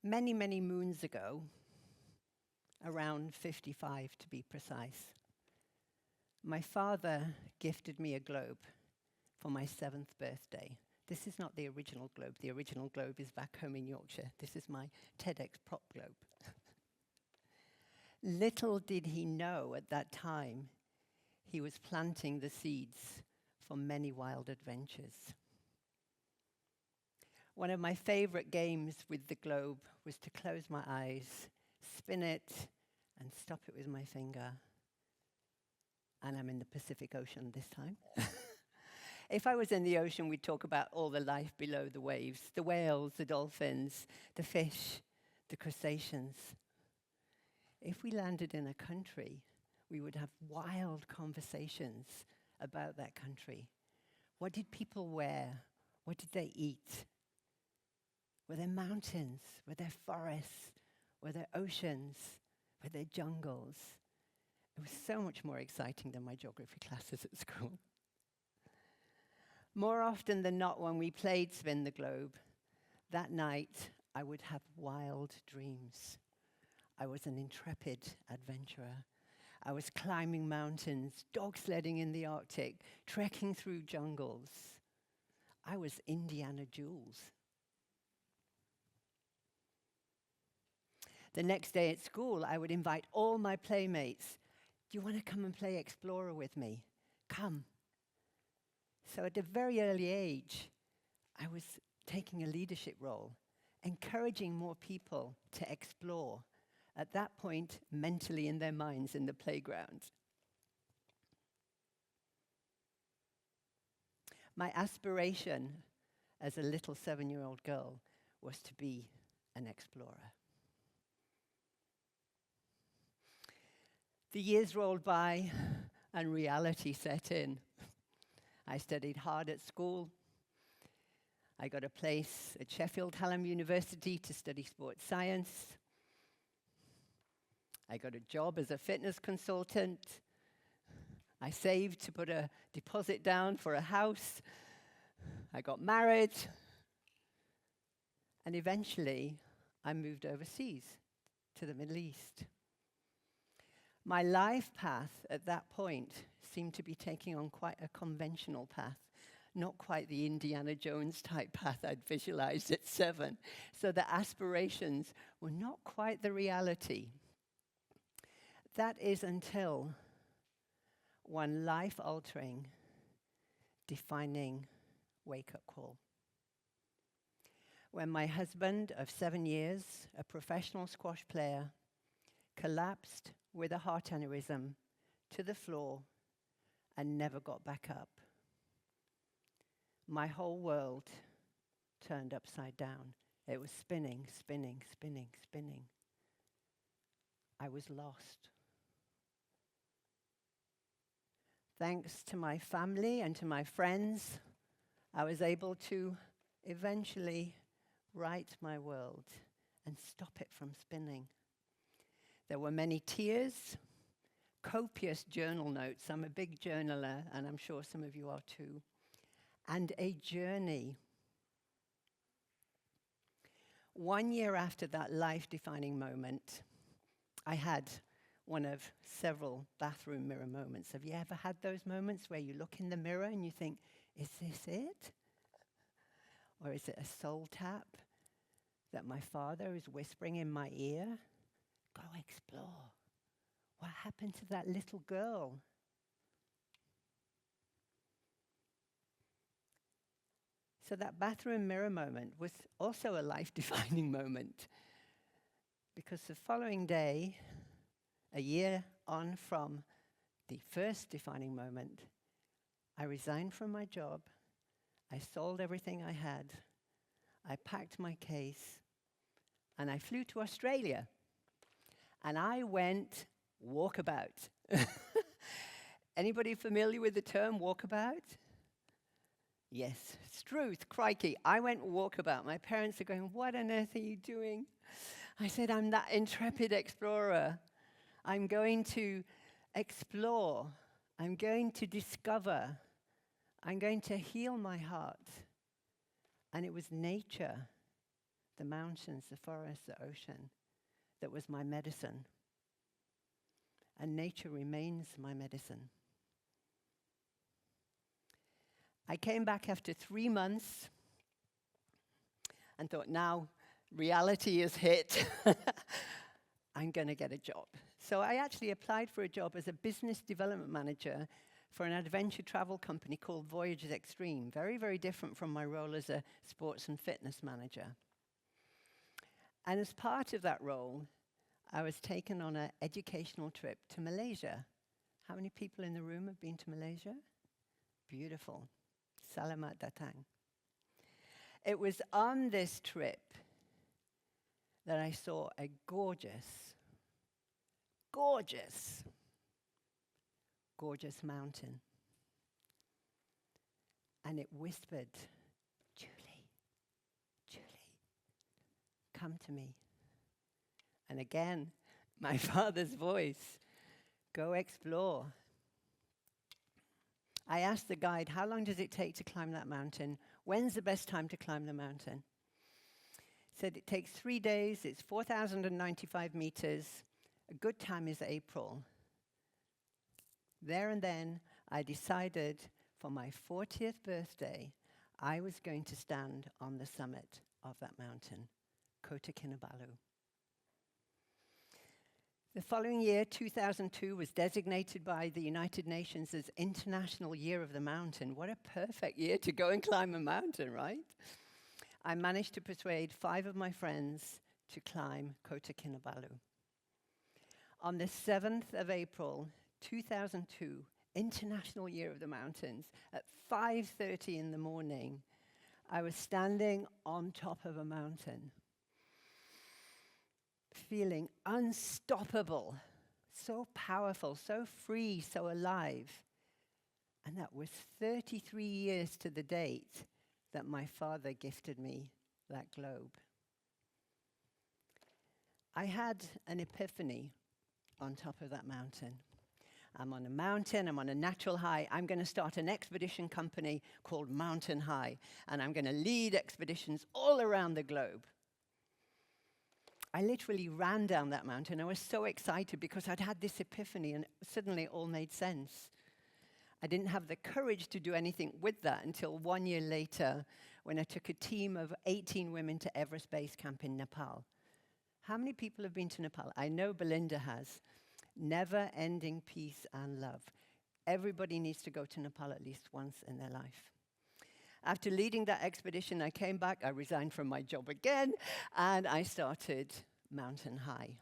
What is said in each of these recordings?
Many, many moons ago, around 55 to be precise, my father gifted me a globe for my 7th birthday. This is not the original globe. The original globe is back home in Yorkshire. This is my TEDx prop globe. Little did he know at that time, he was planting the seeds for many wild adventures. One of my favorite games with the globe was to close my eyes, spin it, and stop it with my finger. And I'm in the Pacific Ocean this time. If I was in the ocean, we'd talk about all the life below the waves, the whales, the dolphins, the fish, the crustaceans. If we landed in a country, we would have wild conversations about that country. What did people wear? What did they eat? Were there mountains? Were there forests? Were there oceans? Were there jungles? It was so much more exciting than my geography classes at school. More often than not, when we played Spin the Globe, that night I would have wild dreams. I was an intrepid adventurer. I was climbing mountains, dog sledding in the Arctic, trekking through jungles. I was Indiana Jules. The next day at school, I would invite all my playmates. Do you want to come and play Explorer with me? Come. So at a very early age, I was taking a leadership role, encouraging more people to explore, at that point, mentally in their minds in the playground. My aspiration as a little 7-year-old girl was to be an explorer. The years rolled by and reality set in. I studied hard at school. I got a place at Sheffield Hallam University to study sports science. I got a job as a fitness consultant. I saved to put a deposit down for a house. I got married. And eventually, I moved overseas to the Middle East. My life path at that point seemed to be taking on quite a conventional path, not quite the Indiana Jones type path I'd visualized at 7. So the aspirations were not quite the reality. That is until one life-altering, defining wake-up call. When my husband of 7 years, a professional squash player, collapsed with a heart aneurysm to the floor and never got back up. My whole world turned upside down. It was spinning, spinning, spinning, spinning. I was lost. Thanks to my family and to my friends, I was able to eventually right my world and stop it from spinning. There were many tears, copious journal notes. I'm a big journaler, and I'm sure some of you are too. And a journey. 1 year after that life-defining moment, I had one of several bathroom mirror moments. Have you ever had those moments where you look in the mirror and you think, is this it? Or is it a soul tap that my father is whispering in my ear? Go explore. What happened to that little girl? So that bathroom mirror moment was also a life-defining moment, because the following day, a year on from the first defining moment, I resigned from my job, I sold everything I had, I packed my case, and I flew to Australia. And I went walkabout. Anybody familiar with the term walkabout? Yes, Struth, crikey. I went walkabout. My parents are going, what on earth are you doing? I said, I'm that intrepid explorer. I'm going to explore. I'm going to discover. I'm going to heal my heart. And it was nature the mountains, the forest, the ocean, that was my medicine. And nature remains my medicine. I came back after 3 months and thought, now reality is hit. I'm going to get a job. So I actually applied for a job as a business development manager for an adventure travel company called Voyages Extreme. Very, very different from my role as a sports and fitness manager. And as part of that role, I was taken on an educational trip to Malaysia. How many people in the room have been to Malaysia? Beautiful. Selamat datang. It was on this trip that I saw a gorgeous mountain. And it whispered, Julie, come to me. And again, my father's voice, go explore. I asked the guide, how long does it take to climb that mountain? When's the best time to climb the mountain? He said it takes 3 days, it's 4,095 meters. A good time is April. There and then, I decided for my 40th birthday, I was going to stand on the summit of that mountain, Kota Kinabalu. The following year, 2002, was designated by the United Nations as International Year of the Mountain. What a perfect year to go and climb a mountain, right? I managed to persuade 5 of my friends to climb Kota Kinabalu. On the 7th of April, 2002, International Year of the Mountains, at 5:30 in the morning, I was standing on top of a mountain, feeling unstoppable, so powerful, so free, so alive. And that was 33 years to the date that my father gifted me that globe. I had an epiphany on top of that mountain. I'm on a mountain, I'm on a natural high. I'm going to start an expedition company called Mountain High, and I'm going to lead expeditions all around the globe. I literally ran down that mountain. I was so excited because I'd had this epiphany and suddenly it all made sense. I didn't have the courage to do anything with that until 1 year later when I took a team of 18 women to Everest Base Camp in Nepal. How many people have been to Nepal? I know Belinda has. Never-ending peace and love. Everybody needs to go to Nepal at least once in their life. After leading that expedition, I came back, I resigned from my job again, and I started Mountain High.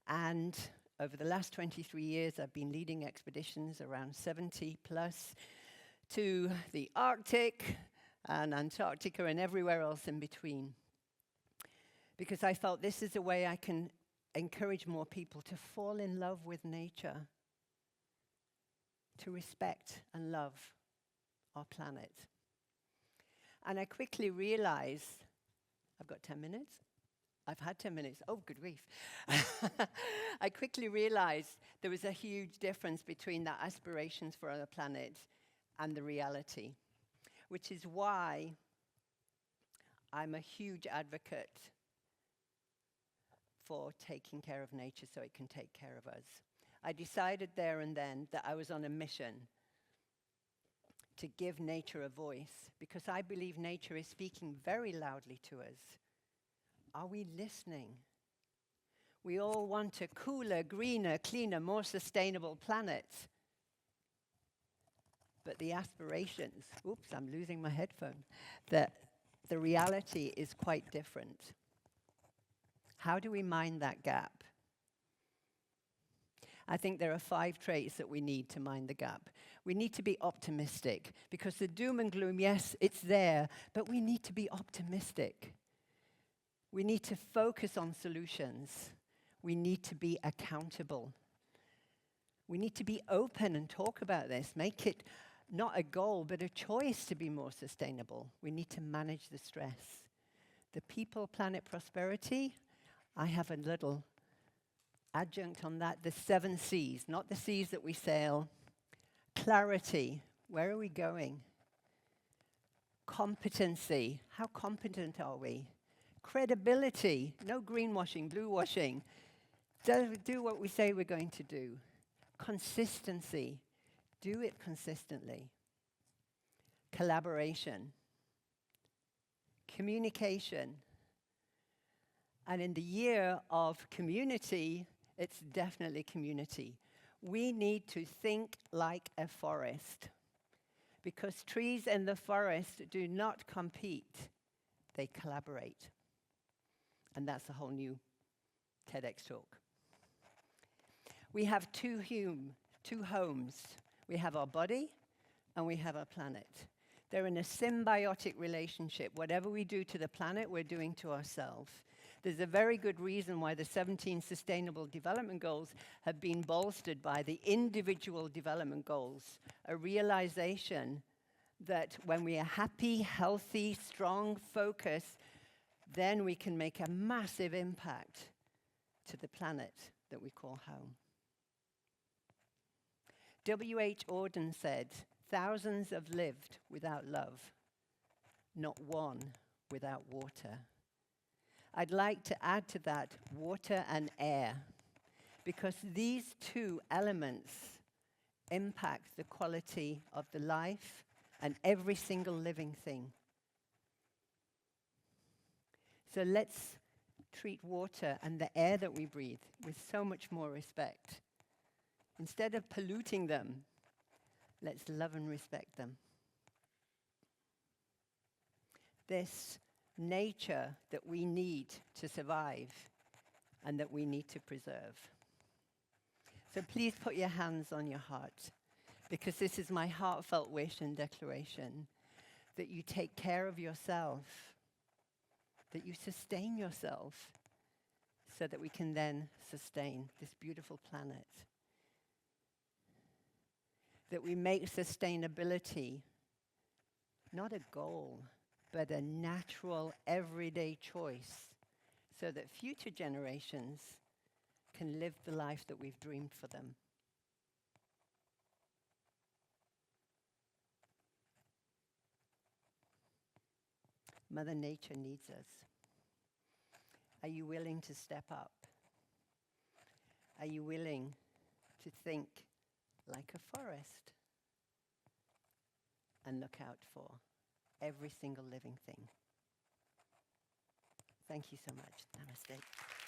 And over the last 23 years, I've been leading expeditions, around 70 plus, to the Arctic and Antarctica and everywhere else in between. Because I felt this is a way I can encourage more people to fall in love with nature, to respect and love our planet. And I quickly realized, I've got 10 minutes? I've had 10 minutes. Oh, good grief. I quickly realized there was a huge difference between the aspirations for our planet and the reality, which is why I'm a huge advocate for taking care of nature so it can take care of us. I decided there and then that I was on a mission to give nature a voice, because I believe nature is speaking very loudly to us. Are we listening? We all want a cooler, greener, cleaner, more sustainable planet. But the aspirations, oops, I'm losing my headphone, the reality is quite different. How do we mind that gap? I think there are 5 traits that we need to mind the gap. We need to be optimistic, because the doom and gloom, yes, it's there, but we need to be optimistic. We need to focus on solutions. We need to be accountable. We need to be open and talk about this. Make it not a goal, but a choice to be more sustainable. We need to manage the stress. The people, planet, prosperity, I have a little adjunct on that, the 7 C's, not the seas that we sail. Clarity, where are we going? Competency, how competent are we? Credibility, no greenwashing, blue washing. Do what we say we're going to do. Consistency, do it consistently. Collaboration. Communication. And in the year of community, it's definitely community. We need to think like a forest, because trees in the forest do not compete, they collaborate. And that's a whole new TEDx talk. We have two homes. We have our body and we have our planet. They're in a symbiotic relationship. Whatever we do to the planet, we're doing to ourselves. There's a very good reason why the 17 Sustainable Development Goals have been bolstered by the individual development goals, a realization that when we are happy, healthy, strong, focused, then we can make a massive impact to the planet that we call home. W.H. Auden said, "Thousands have lived without love, not one without water." I'd like to add to that water and air, because these two elements impact the quality of the life and every single living thing. So let's treat water and the air that we breathe with so much more respect. Instead of polluting them, let's love and respect them. This nature that we need to survive and that we need to preserve. So please put your hands on your heart, because this is my heartfelt wish and declaration, that you take care of yourself, that you sustain yourself, so that we can then sustain this beautiful planet. That we make sustainability not a goal, but a natural, everyday choice, so that future generations can live the life that we've dreamed for them. Mother Nature needs us. Are you willing to step up? Are you willing to think like a forest and look out for every single living thing? Thank you so much. Namaste.